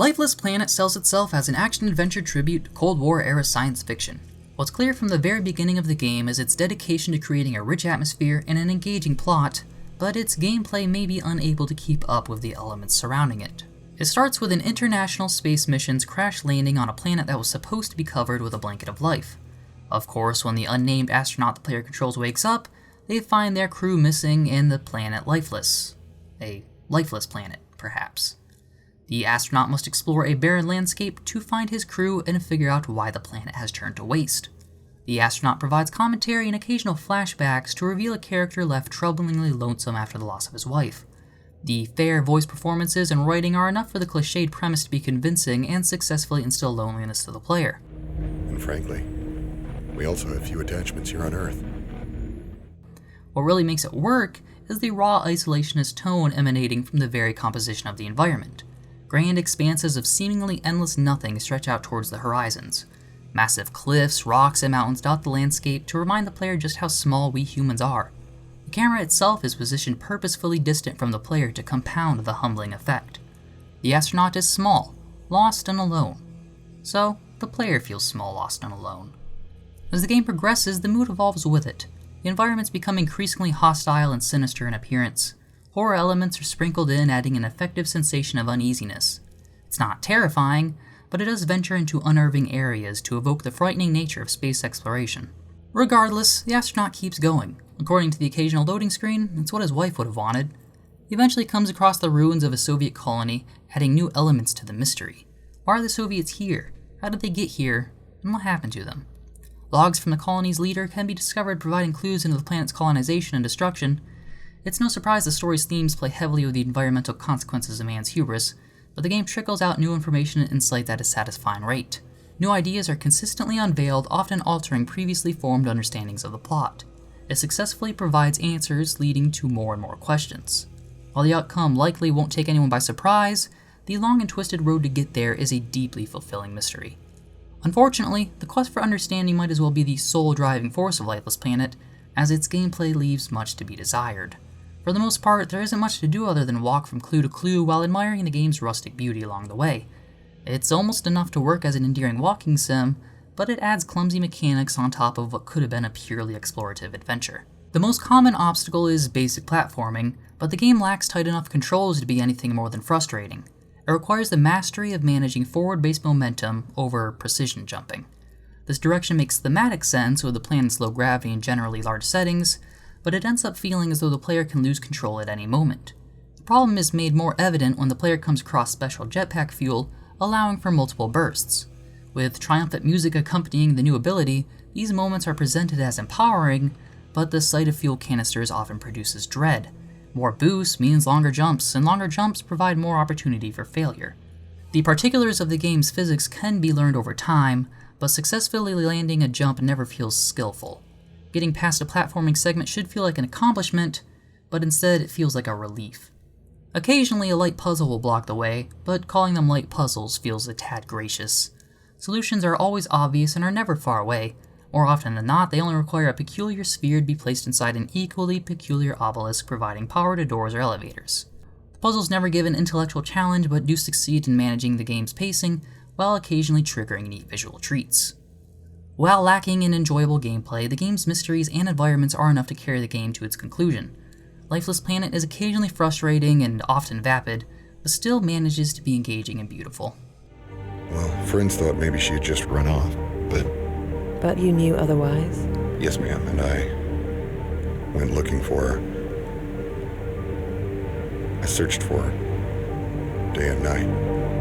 Lifeless Planet sells itself as an action-adventure tribute to Cold War-era science fiction. What's clear from the very beginning of the game is its dedication to creating a rich atmosphere and an engaging plot, but its gameplay may be unable to keep up with the elements surrounding it. It starts with an international space mission's crash landing on a planet that was supposed to be covered with a blanket of life. Of course, when the unnamed astronaut the player controls wakes up, they find their crew missing and the planet lifeless. A lifeless planet, perhaps. The astronaut must explore a barren landscape to find his crew and figure out why the planet has turned to waste. The astronaut provides commentary and occasional flashbacks to reveal a character left troublingly lonesome after the loss of his wife. The fair voice performances and writing are enough for the cliched premise to be convincing and successfully instill loneliness to the player. And frankly, we also have few attachments here on Earth. What really makes it work is the raw isolationist tone emanating from the very composition of the environment. Grand expanses of seemingly endless nothing stretch out towards the horizons. Massive cliffs, rocks, and mountains dot the landscape to remind the player just how small we humans are. The camera itself is positioned purposefully distant from the player to compound the humbling effect. The astronaut is small, lost, and alone. So, the player feels small, lost, and alone. As the game progresses, the mood evolves with it. The environments become increasingly hostile and sinister in appearance. Horror elements are sprinkled in, adding an effective sensation of uneasiness. It's not terrifying, but it does venture into unnerving areas to evoke the frightening nature of space exploration. Regardless, the astronaut keeps going. According to the occasional loading screen, it's what his wife would have wanted. He eventually comes across the ruins of a Soviet colony, adding new elements to the mystery. Why are the Soviets here? How did they get here? And what happened to them? Logs from the colony's leader can be discovered, providing clues into the planet's colonization and destruction. It's no surprise the story's themes play heavily with the environmental consequences of man's hubris, but the game trickles out new information and insight at a satisfying rate. New ideas are consistently unveiled, often altering previously formed understandings of the plot. It successfully provides answers, leading to more and more questions. While the outcome likely won't take anyone by surprise, the long and twisted road to get there is a deeply fulfilling mystery. Unfortunately, the quest for understanding might as well be the sole driving force of Lifeless Planet, as its gameplay leaves much to be desired. For the most part, there isn't much to do other than walk from clue to clue while admiring the game's rustic beauty along the way. It's almost enough to work as an endearing walking sim, but it adds clumsy mechanics on top of what could have been a purely explorative adventure. The most common obstacle is basic platforming, but the game lacks tight enough controls to be anything more than frustrating. It requires the mastery of managing forward-based momentum over precision jumping. This direction makes thematic sense with the planet's low gravity and generally large settings, but it ends up feeling as though the player can lose control at any moment. The problem is made more evident when the player comes across special jetpack fuel, allowing for multiple bursts. With triumphant music accompanying the new ability, these moments are presented as empowering, but the sight of fuel canisters often produces dread. More boosts means longer jumps, and longer jumps provide more opportunity for failure. The particulars of the game's physics can be learned over time, but successfully landing a jump never feels skillful. Getting past a platforming segment should feel like an accomplishment, but instead it feels like a relief. Occasionally a light puzzle will block the way, but calling them light puzzles feels a tad gracious. Solutions are always obvious and are never far away. More often than not, they only require a peculiar sphere to be placed inside an equally peculiar obelisk providing power to doors or elevators. The puzzles never give an intellectual challenge, but do succeed in managing the game's pacing, while occasionally triggering neat visual treats. While lacking in enjoyable gameplay, the game's mysteries and environments are enough to carry the game to its conclusion. Lifeless Planet is occasionally frustrating and often vapid, but still manages to be engaging and beautiful. Well, friends thought maybe she had just run off, but... But you knew otherwise? Yes, ma'am, and I went looking for her. I searched for her, day and night.